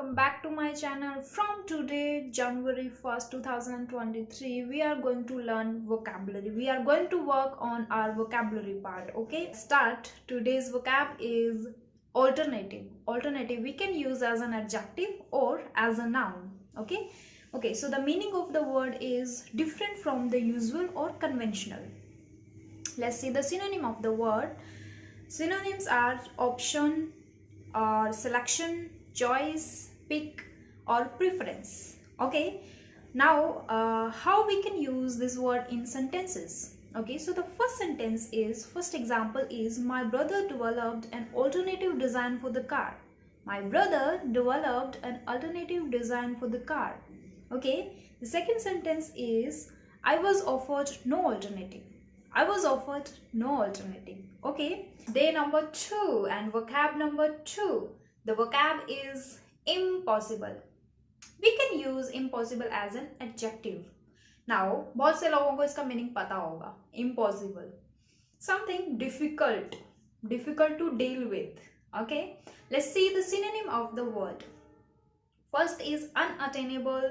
welcome back to my channel. From today, January 1st, 2023, we are going to learn vocabulary. We are going to work on our vocabulary part. Okay, start. Today's vocab is alternative. Alternative we can use as an adjective or as a noun. Okay, so the meaning of the word is different from the usual or conventional. Let's see the synonym of the word. Synonyms are option or selection, choice, pick, or preference. Okay, now how we can use this word in sentences. Okay, so the first example is, my brother developed an alternative design for the car. My brother developed an alternative design for the car. Okay, the second sentence is, I was offered no alternative. I was offered no alternative. Okay, day number 2 and vocab number 2. The vocab is impossible. We can use impossible as an adjective. Now, बहुत से लोगों को इसका meaning पता होगा. Impossible, something difficult, difficult to deal with. Okay, let's see the synonym of the word. First is unattainable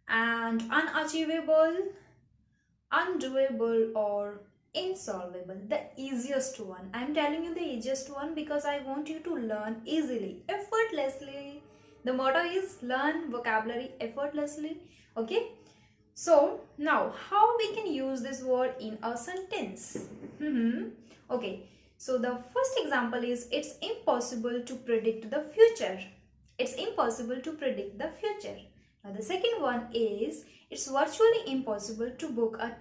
and unachievable, undoable, or insolvable. The easiest one. I'm telling you the easiest one because I want you to learn easily, effortlessly. The motto is learn vocabulary effortlessly. Okay, so now how we can use this word in a sentence. Okay, so the first example is, it's impossible to predict the future. It's impossible to predict the future. Now the second one is, it's virtually impossible to book a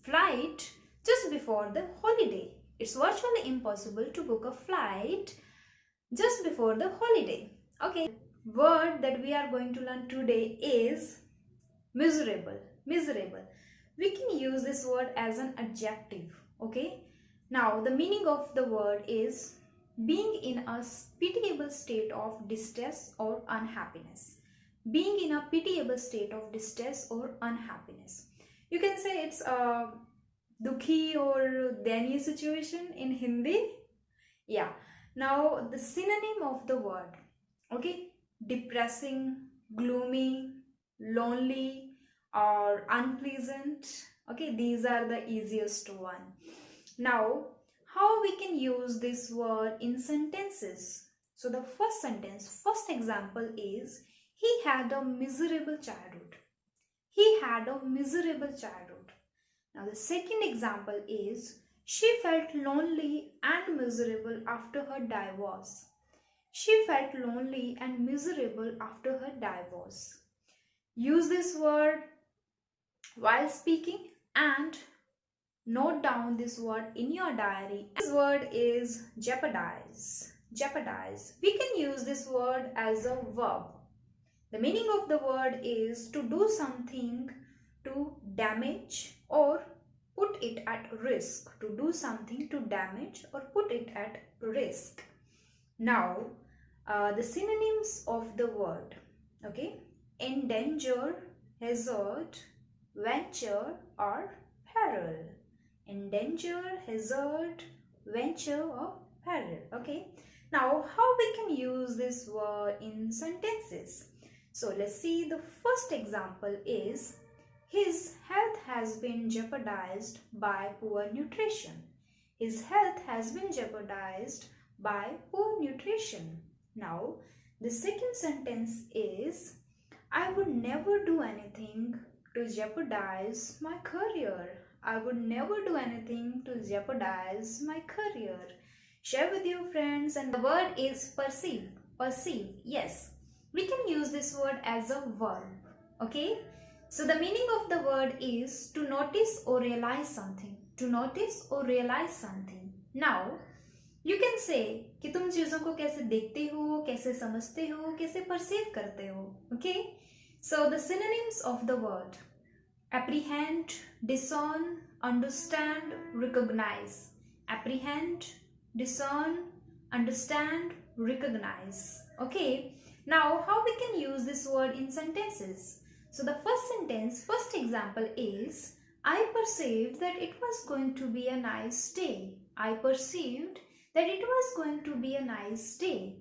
flight just before the holiday. It's virtually impossible to book a flight just before the holiday. Okay, word that we are going to learn today is miserable. Miserable. We can use this word as an adjective. Okay, now the meaning of the word is being in a pitiable state of distress or unhappiness. Being in a pitiable state of distress or unhappiness. You can say it's a dukhi or dayaniya situation in Hindi. Yeah. Now the synonym of the word. Okay, depressing, gloomy, lonely, or unpleasant. Okay, these are the easiest one. Now, how we can use this word in sentences? So the first example is, he had a miserable childhood. He had a miserable childhood. Now the second example is, she felt lonely and miserable after her divorce. She felt lonely and miserable after her divorce. Use this word while speaking and note down this word in your diary. This word is jeopardize. Jeopardize. We can use this word as a verb. The meaning of the word is to do something to damage or put it at risk. To do something to damage or put it at risk. Now, the synonyms of the word. Okay, endanger, hazard, venture, or peril. Endanger, hazard, venture, or peril. Okay, now how we can use this word in sentences? So let's see, the first example is, his health has been jeopardized by poor nutrition. His health has been jeopardized by poor nutrition. Now the second sentence is, I would never do anything to jeopardize my career. I would never do anything to jeopardize my career. Share with your friends. And the word is perceive. Perceive, yes. We can use this word as a verb. Okay, so the meaning of the word is to notice or realize something. To notice or realize something. Now you can say कि तुम चीजों को कैसे देखते हो, कैसे समझते हो, कैसे perceive करते हो. Okay, so the synonyms of the word: apprehend, discern, understand, recognize. Apprehend, discern, understand, recognize. Okay, now how we can use this word in sentences? So the first example is, I perceived that it was going to be a nice day. I perceived that it was going to be a nice day.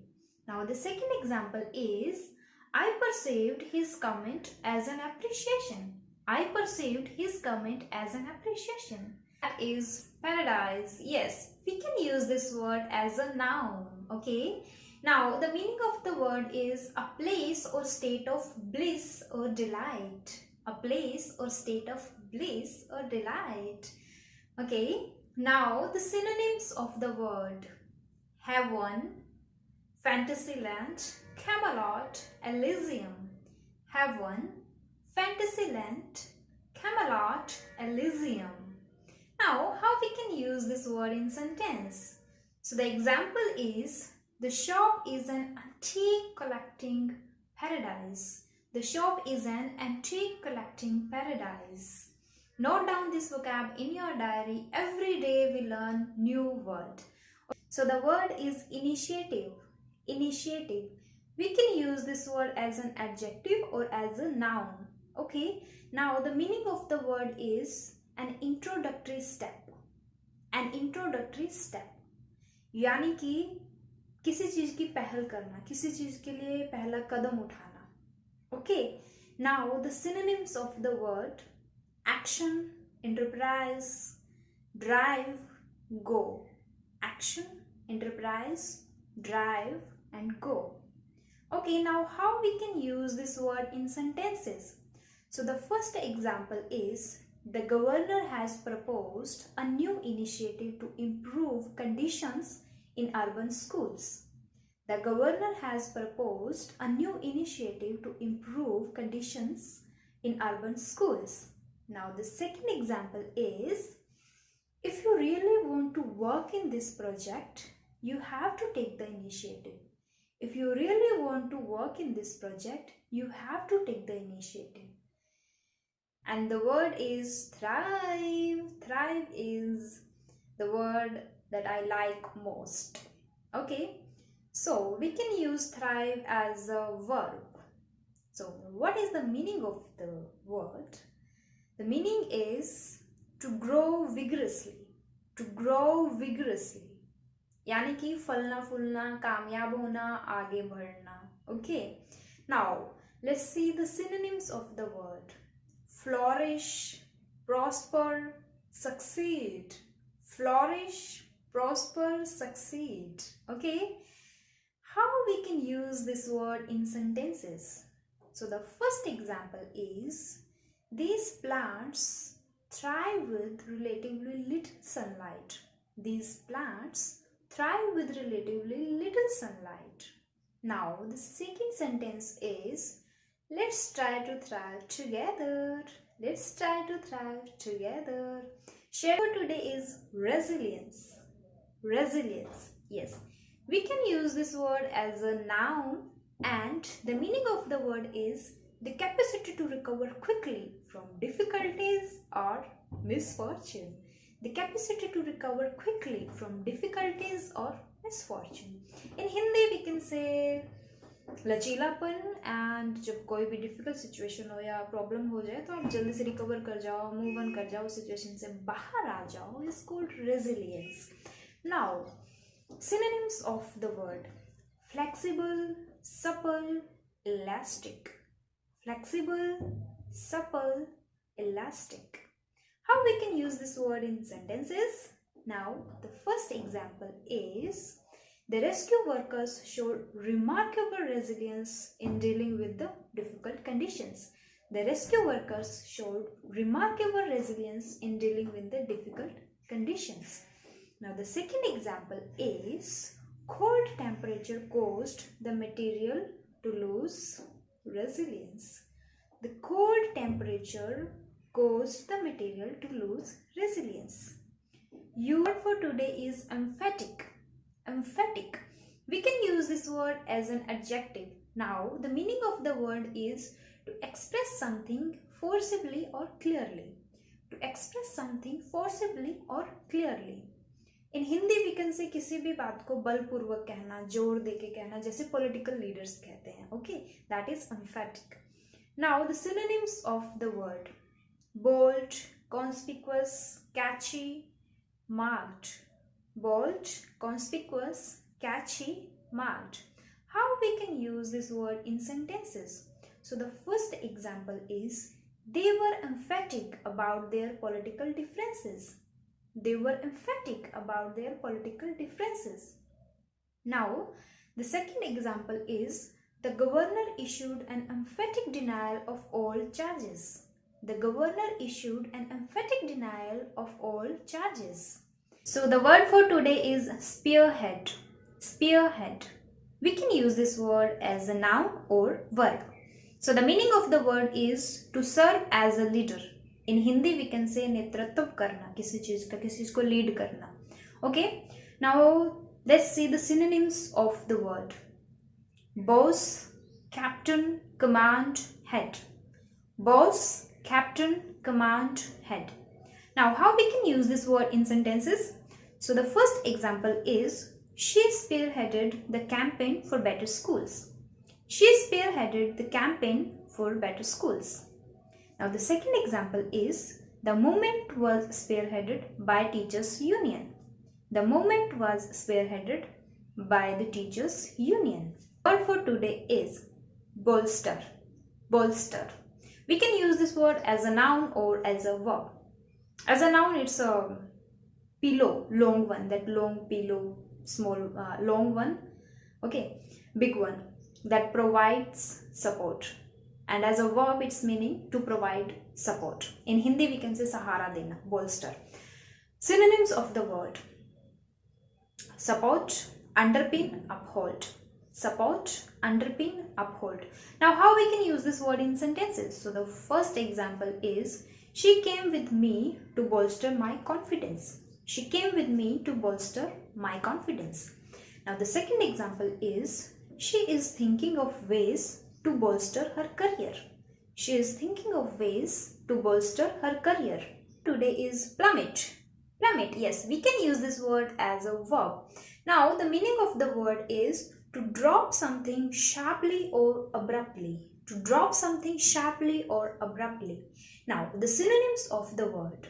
Now the second example is, I perceived his comment as an appreciation. I perceived his comment as an appreciation. That is paradise. Yes, we can use this word as a noun. Okay. Now, the meaning of the word is a place or state of bliss or delight. A place or state of bliss or delight. Okay. Now, the synonyms of the word: heaven, Fantasyland, Camelot, Elysium. Heaven, Fantasyland, Camelot, Elysium. Now, how we can use this word in sentence? So the example is, the shop is an antique collecting paradise. The shop is an antique collecting paradise. Note down this vocab in your diary. Every day we learn new word. So the word is initiative. Initiative. We can use this word as an adjective or as a noun. Okay. Now the meaning of the word is an introductory step. An introductory step. यानी कि किसी चीज की पहल करना, किसी चीज के लिए पहला कदम उठाना. Okay. Now the synonyms of the word: action, enterprise, drive, go. Action, enterprise, drive, and go. Okay, now how we can use this word in sentences? So the first example is, the governor has proposed a new initiative to improve conditions in urban schools. The governor has proposed a new initiative to improve conditions in urban schools. Now the second example is, if you really want to work in this project, you have to take the initiative. If you really want to work in this project, you have to take the initiative. And the word is thrive. Thrive is the word that I like most. Okay, so we can use thrive as a verb. So what is the meaning of the word? The meaning is to grow vigorously. To grow vigorously. यानी कि फलना फूलना, कामयाब होना, आगे बढ़ना. Okay. Now let's see the synonyms of the word: flourish, prosper, succeed. Flourish, prosper, succeed. Okay. How we can use this word in sentences? So the first example is, these plants thrive with relatively little sunlight. These plants thrive with relatively little sunlight. Now the second sentence is, let's try to thrive together. Let's try to thrive together. Share for today is resilience. Resilience. Yes. We can use this word as a noun, and the meaning of the word is the capacity to recover quickly from difficulties or misfortune. The capacity to recover quickly from difficulties or misfortune. In Hindi we can say लचीलापन, and जब कोई भी difficult situation हो या problem हो जाए तो आप जल्दी से रिकवर कर जाओ, मूव ऑन कर जाओ, सिचुएशन से बाहर आ जाओ. Is called resilience. Now synonyms of the word: flexible, supple, elastic. Flexible, supple, elastic. How we can use this word in sentences? Now the first example is, the rescue workers showed remarkable resilience in dealing with the difficult conditions. The rescue workers showed remarkable resilience in dealing with the difficult conditions. Now the second example is, cold temperature caused the material to lose resilience. The cold temperature caused the material to lose resilience. Your word for today is emphatic. Emphatic. We can use this word as an adjective. Now the meaning of the word is to express something forcibly or clearly. To express something forcibly or clearly. In Hindi we can say किसी भी बात को बलपूर्वक कहना, जोर देके कहना, जैसे political leaders कहते हैं. Okay, that is emphatic. Now the synonyms of the word: bold, conspicuous, catchy, marked. Bold, conspicuous, catchy, marked. How we can use this word in sentences? So the first example is, they were emphatic about their political differences. They were emphatic about their political differences. Now, the second example is, the governor issued an emphatic denial of all charges. The governor issued an emphatic denial of all charges. So the word for today is spearhead. Spearhead. We can use this word as a noun or verb. So the meaning of the word is to serve as a leader. In Hindi we can say नेतृत्व करना, किसी चीज को lead करना. Okay. Now let's see the synonyms of the word. Boss, captain, command, head. Boss, captain, command, head. Now how we can use this word in sentences? So the first example is, she spearheaded the campaign for better schools. She spearheaded the campaign for better schools. Now the second example is, the movement was spearheaded by teachers union. The movement was spearheaded by the teachers union. Word for today is bolster. Bolster. We can use this word as a noun or as a verb. As a noun, it's a pillow, long one, that long pillow, small, long one, okay, big one, that provides support. And as a verb, it's meaning to provide support. In Hindi, we can say sahara dena, bolster. Synonyms of the word: support, underpin, uphold. Support, underpin, uphold. Now, how we can use this word in sentences? So the first example is, she came with me to bolster my confidence. She came with me to bolster my confidence. Now the second example is, she is thinking of ways to bolster her career. She is thinking of ways to bolster her career. Today is plummet. Plummet, yes, we can use this word as a verb. Now the meaning of the word is to drop something sharply or abruptly. To drop something sharply or abruptly. Now the synonyms of the word: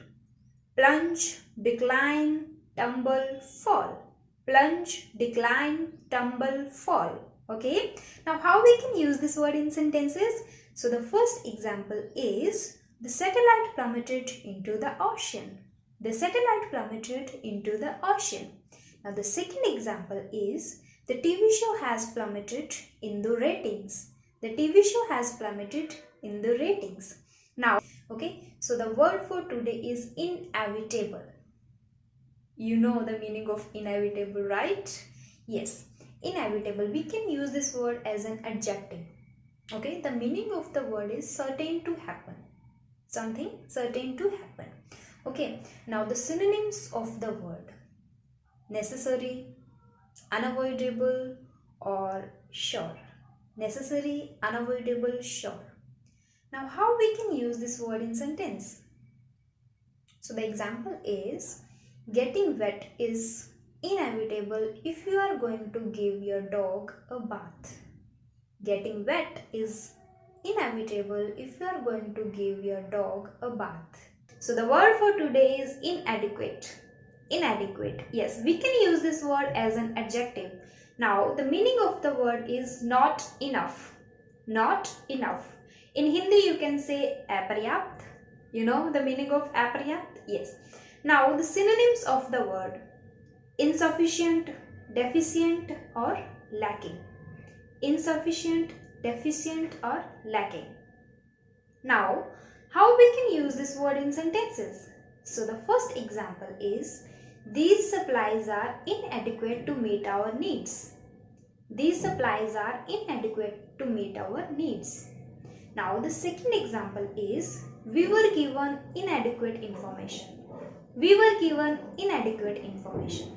plunge, decline, tumble, fall. Plunge, decline, tumble, fall. Okay. Now how we can use this word in sentences? So the first example is, the satellite plummeted into the ocean. The satellite plummeted into the ocean. Now the second example is, the TV show has plummeted in the ratings. The TV show has plummeted in the ratings. Now, okay, so the word for today is inevitable. You know the meaning of inevitable, right? Yes, inevitable. We can use this word as an adjective. Okay, the meaning of the word is certain to happen. Something certain to happen. Okay, now the synonyms of the word: necessary, unavoidable, or sure. Necessary, unavoidable, sure. Now how we can use this word in sentence? So the example is, getting wet is inevitable if you are going to give your dog a bath. Getting wet is inevitable if you are going to give your dog a bath. So the word for today is inadequate. Inadequate. Yes, we can use this word as an adjective. Now the meaning of the word is not enough. Not enough. In Hindi you can say aparyapt. You know the meaning of aparyapt? Yes. Now the synonyms of the word: insufficient, deficient, or lacking. Insufficient, deficient, or lacking. Now how we can use this word in sentences? So the first example is, these supplies are inadequate to meet our needs. These supplies are inadequate to meet our needs. Now the second example is, we were given inadequate information. We were given inadequate information.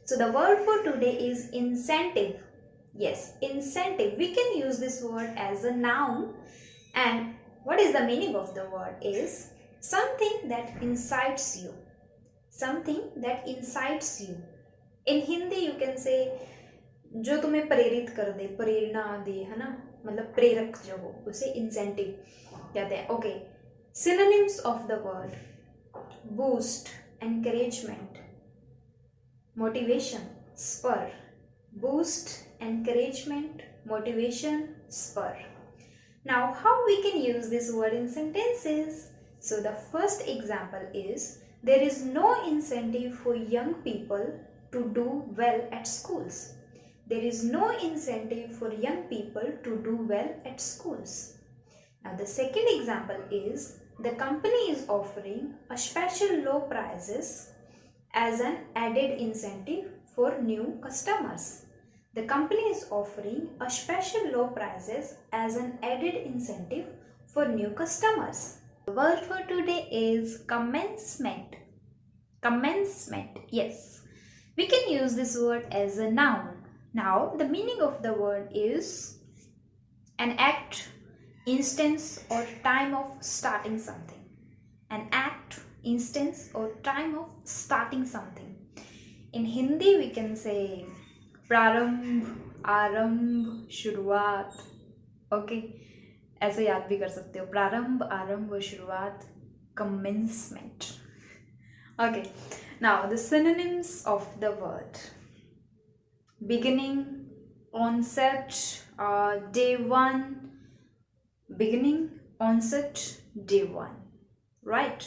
So the word for today is incentive. Yes, incentive. We can use this word as a noun, and what is the meaning of the word is something that incites you. Something that incites you. In Hindi you can say जो तुम्हें प्रेरित कर दे, प्रेरणा दे, है ना, मतलब प्रेरक जो हो उसे इंसेंटिव कहते हैं. Okay, synonyms of the word: boost, encouragement, motivation, spur. Boost, encouragement, motivation, spur. Now, how we can use this word in sentences? So, the first example is there is no incentive for young people to do well at schools. There is no incentive for young people to do well at schools. Now, the second example is the company is offering a special low prices as an added incentive for new customers. The company is offering a special low prices as an added incentive for new customers. The word for today is commencement. Commencement, yes. We can use this word as a noun. Now, the meaning of the word is an act, instance or time of starting something. An act, instance or time of starting something. In Hindi we can say प्रारंभ, आरंभ, शुरुआत. Okay, ऐसे याद भी कर सकते हो, प्रारंभ, आरंभ व शुरुआत, commencement. Okay, now the synonyms of the word: beginning, onset, day one. Beginning, onset, day one. Right?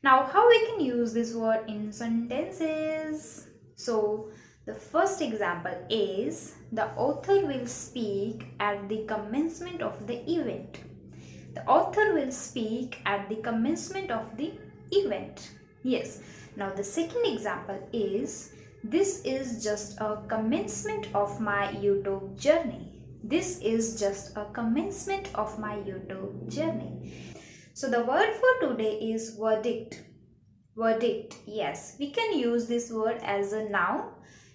Now, how we can use this word in sentences? So, the first example is the author will speak at the commencement of the event. The author will speak at the commencement of the event. Yes. Now, the second example is this is just a commencement of my YouTube journey. This is just a commencement of my YouTube journey. So, the word for today is verdict. Verdict, yes. We can use this word as a noun.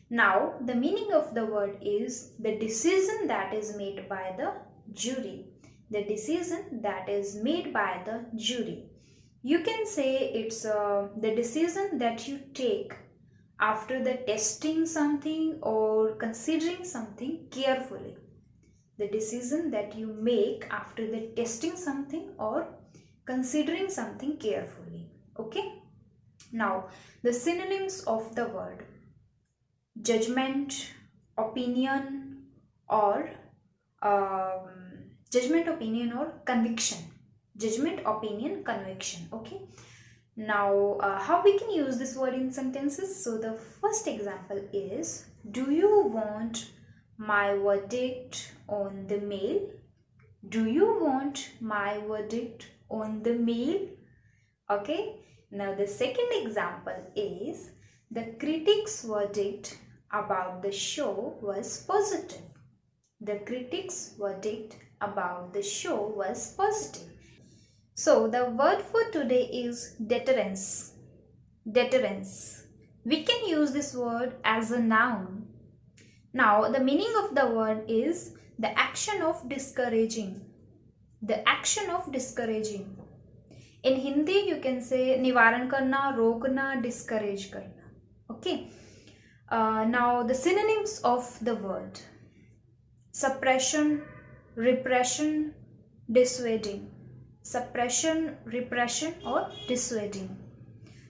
Now, the meaning of the word is the decision that is made by the jury. The decision that is made by the jury. You can say it's the decision that you take after the testing something or considering something carefully. The decision that you make after the testing something or considering something carefully. Okay. Now, the synonyms of the word: judgment, opinion, or conviction. Judgment, opinion, conviction. Okay. Now, how we can use this word in sentences? So, the first example is: do you want my verdict on the mail? Do you want my verdict on the mail? Okay. Now, the second example is the critics' verdict about the show was positive. The critics' verdict about the show was positive. So, the word for today is deterrence. Deterrence. We can use this word as a noun. Now, the meaning of the word is the action of discouraging. The action of discouraging. In Hindi, you can say निवारण करना, रोकना, discourage करना. Okay. Now, the synonyms of the word: suppression, repression, dissuading. Suppression, repression, or dissuading.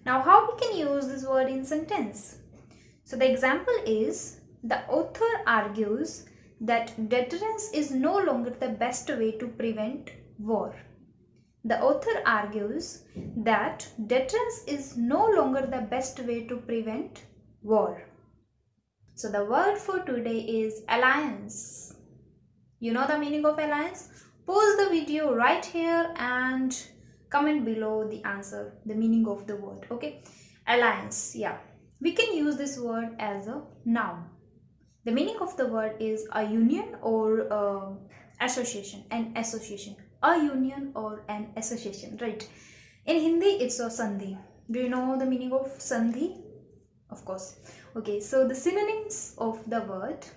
Now, how we can use this word in sentence? So, the example is the author argues that deterrence is no longer the best way to prevent war. The author argues that deterrence is no longer the best way to prevent war. So the word for today is alliance. You know the meaning of alliance? Pause the video right here and comment below the answer, the meaning of the word. Okay, alliance. Yeah, we can use this word as a noun. The meaning of the word is a union or association, an association. A union or an association, right? In Hindi, it's a sandhi. Do you know the meaning of sandhi? Of course. Okay, so the synonyms of the word: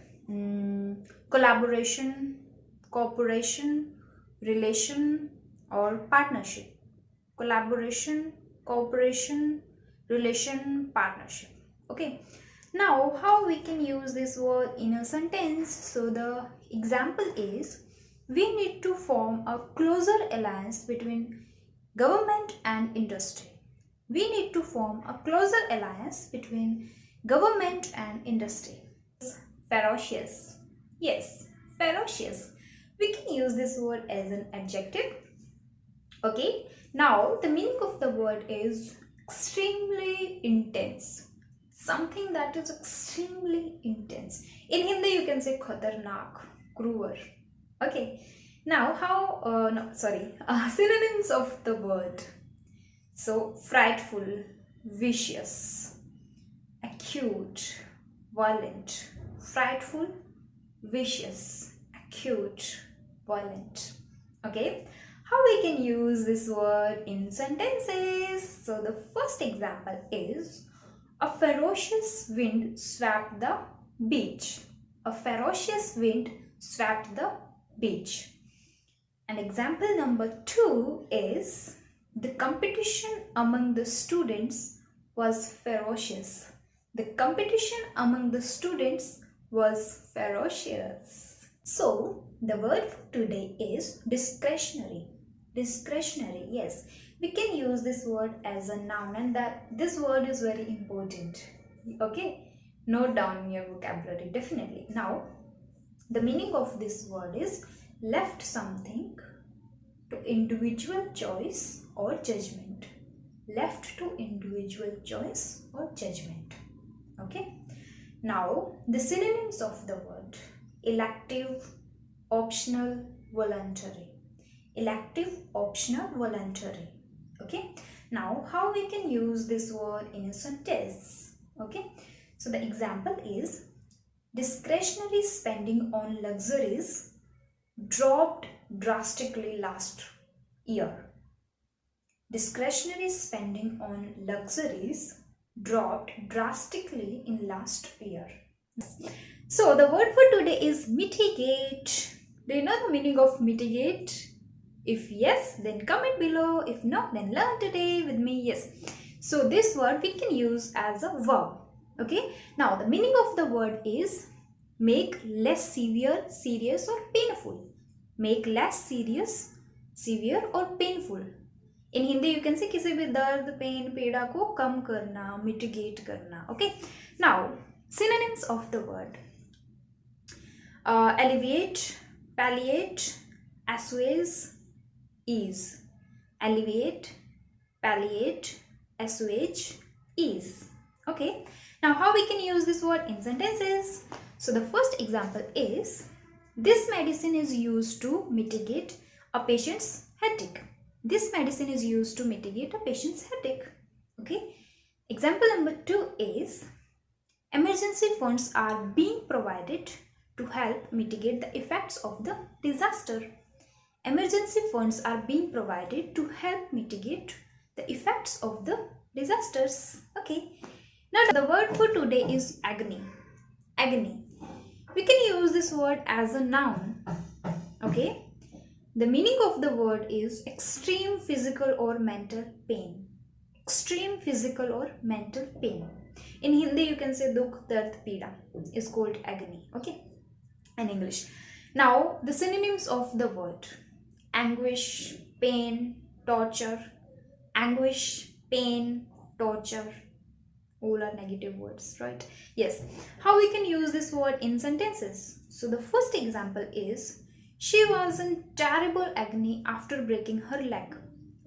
collaboration, cooperation, relation, or partnership. Collaboration, cooperation, relation, partnership. Okay. Now, how we can use this word in a sentence? So the example is: we need to form a closer alliance between government and industry. We need to form a closer alliance between government and industry. Ferocious. Yes, ferocious. We can use this word as an adjective. Okay, now the meaning of the word is extremely intense. Something that is extremely intense. In Hindi, you can say khatarnak, cruel. Okay, now synonyms of the word. So, frightful, vicious, acute, violent, frightful, vicious, acute, violent. Okay, how we can use this word in sentences? So the first example is a ferocious wind swept the beach. A ferocious wind swept the beach. And example number 2 is the competition among the students was ferocious. The competition among the students was ferocious. So, the word for today is discretionary. Discretionary, yes. We can use this word as a noun, and this word is very important. Okay? Note down in your vocabulary, definitely. Now, the meaning of this word is left something to individual choice or judgment. Left to individual choice or judgment. Okay? Now, the synonyms of the word: elective, optional, voluntary. Elective, optional, voluntary. Okay? Now, how we can use this word in a sentence? Okay? So, the example is discretionary spending on luxuries dropped drastically last year. Discretionary spending on luxuries dropped drastically in last year. So the word for today is mitigate. Do you know the meaning of mitigate? If yes, then comment below. If not, then learn today with me. Yes. So this word we can use as a verb. Okay. Now the meaning of the word is make less severe, serious or painful. Make less serious, severe or painful. In Hindi you can say किसी भी दर्द, pen, पीड़ा को कम करना, mitigate करना. Okay. Now synonyms of the word: alleviate, palliate, assuage, ease. Alleviate, palliate, assuage, ease. Okay. Now how we can use this word in sentences? So the first example is this medicine is used to mitigate a patient's headache. This medicine is used to mitigate a patient's headache. Okay. Example number 2 is emergency funds are being provided to help mitigate the effects of the disaster. Emergency funds are being provided to help mitigate the effects of the disasters. Okay. Now the word for today is agony. Agony. We can use this word as a noun. Okay. The meaning of the word is extreme physical or mental pain. Extreme physical or mental pain. In Hindi you can say dukh, dard, peeda is called agony. Okay. In English. Now the synonyms of the word: anguish, pain, torture. Anguish, pain, torture. All are negative words, right? Yes. How we can use this word in sentences? So the first example is she was in terrible agony after breaking her leg.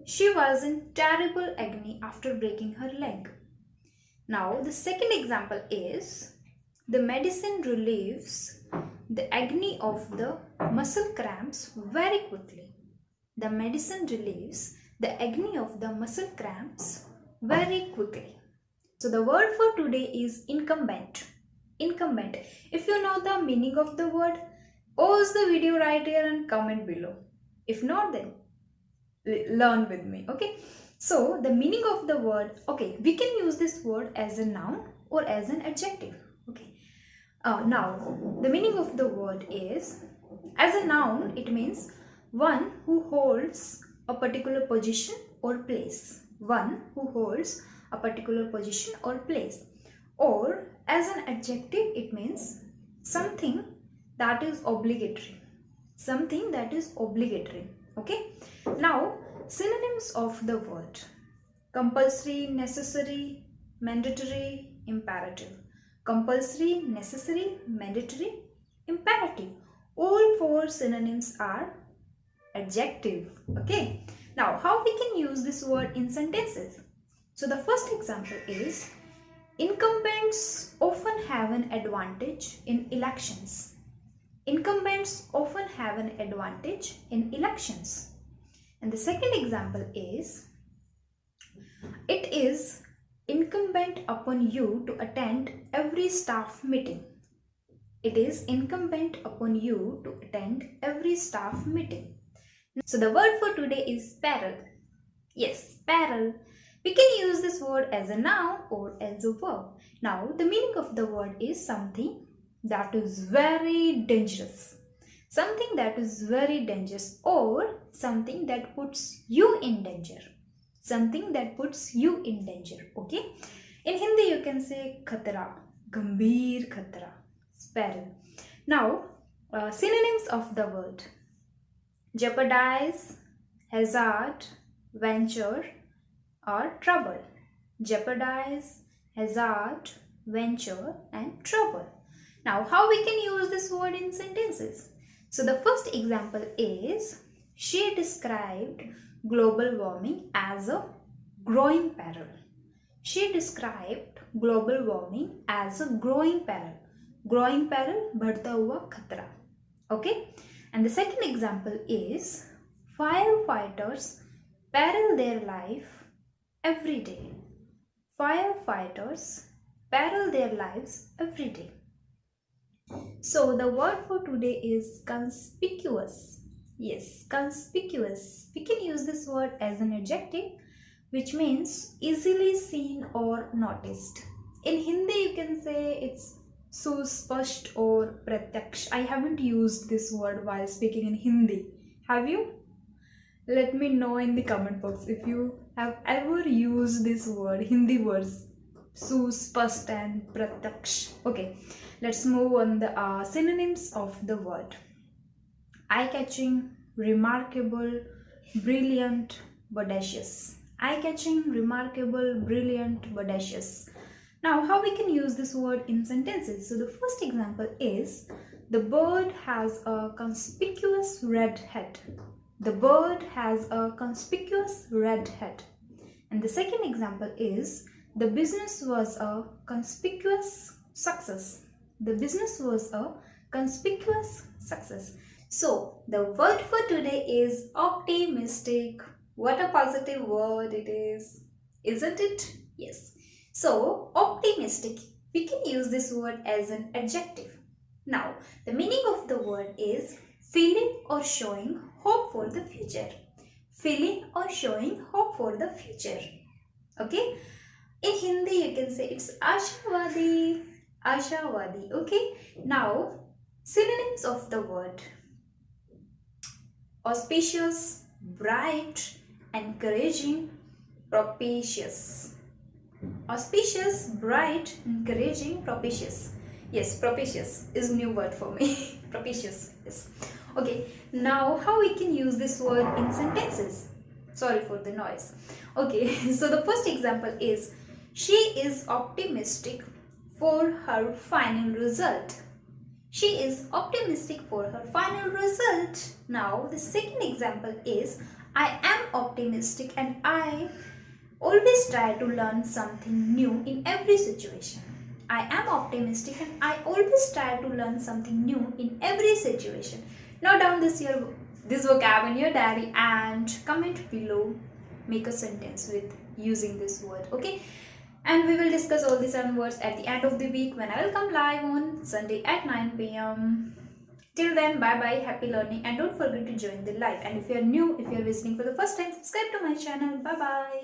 She was in terrible agony after breaking her leg. Now the second example is the medicine relieves the agony of the muscle cramps very quickly. The medicine relieves the agony of the muscle cramps very quickly. So the word for today is incumbent. Incumbent. If you know the meaning of the word, pause the video right here and comment below. If not, then learn with me. Okay. So the meaning of the word, okay, we can use this word as a noun or as an adjective. Okay. Now the meaning of the word is, as a noun it means one who holds a particular position or place. One who holds a particular position or place. Or as an adjective it means something that is obligatory. Something that is obligatory. Okay. Now synonyms of the word: compulsory, necessary, mandatory, imperative. Compulsory, necessary, mandatory, imperative. All 4 synonyms are adjective. Okay. Now, how we can use this word in sentences? So, the first example is incumbents often have an advantage in elections. Incumbents often have an advantage in elections. And the second example is it is incumbent upon you to attend every staff meeting. It is incumbent upon you to attend every staff meeting. So the word for today is peril. Yes, peril. We can use this word as a noun or as a verb. Now, the meaning of the word is something that is very dangerous. Something that is very dangerous or something that puts you in danger. Something that puts you in danger. Okay. In Hindi you can say khatra, gambhir khatra, peril. Now, synonyms of the word: jeopardize, hazard, venture or trouble. Jeopardize, hazard, venture and trouble. Now, how we can use this word in sentences? So the first example is she described global warming as a growing peril. She described global warming as a growing peril. Growing peril, बढ़ता हुआ खतरा. Okay? And the second example is firefighters peril their life every day. Firefighters peril their lives every day. So the word for today is conspicuous. Yes, conspicuous. We can use this word as an adjective, which means easily seen or noticed. In Hindi you can say it's suspasht or pratyaksh. I haven't used this word while speaking in Hindi. Have you? Let me know in the comment box if you have ever used this word, Hindi words, suspasht and pratyaksh. Okay, let's move on the synonyms of the word. Eye-catching, remarkable, brilliant, bodacious. Eye-catching, remarkable, brilliant, bodacious. Now, how we can use this word in sentences? So the first example is the bird has a conspicuous red head. The bird has a conspicuous red head. And the second example is the business was a conspicuous success. The business was a conspicuous success. So the word for today is optimistic. What a positive word it is, isn't it? Yes. So optimistic, we can use this word as an adjective. Now the meaning of the word is feeling or showing hope for the future. Feeling or showing hope for the future. Okay. In Hindi you can say it's ashavadi. Ashavadi. Okay. Now synonyms of the word: auspicious, bright, encouraging, propitious. Auspicious, bright, encouraging, propitious. Yes, propitious is a new word for me. Propitious. Yes. Okay. Now, how we can use this word in sentences? Sorry for the noise. Okay. So the first example is she is optimistic for her final result. She is optimistic for her final result. Now, the second example is I am optimistic and I always try to learn something new in every situation. I am optimistic and I always try to learn something new in every situation. Note down this vocab in your diary and comment below. Make a sentence with using this word. Okay. And we will discuss all these 7 words at the end of the week when I will come live on Sunday at 9 p.m. Till then, bye bye, happy learning, and don't forget to join the live. And if you are new, if you are visiting for the first time, subscribe to my channel. Bye bye.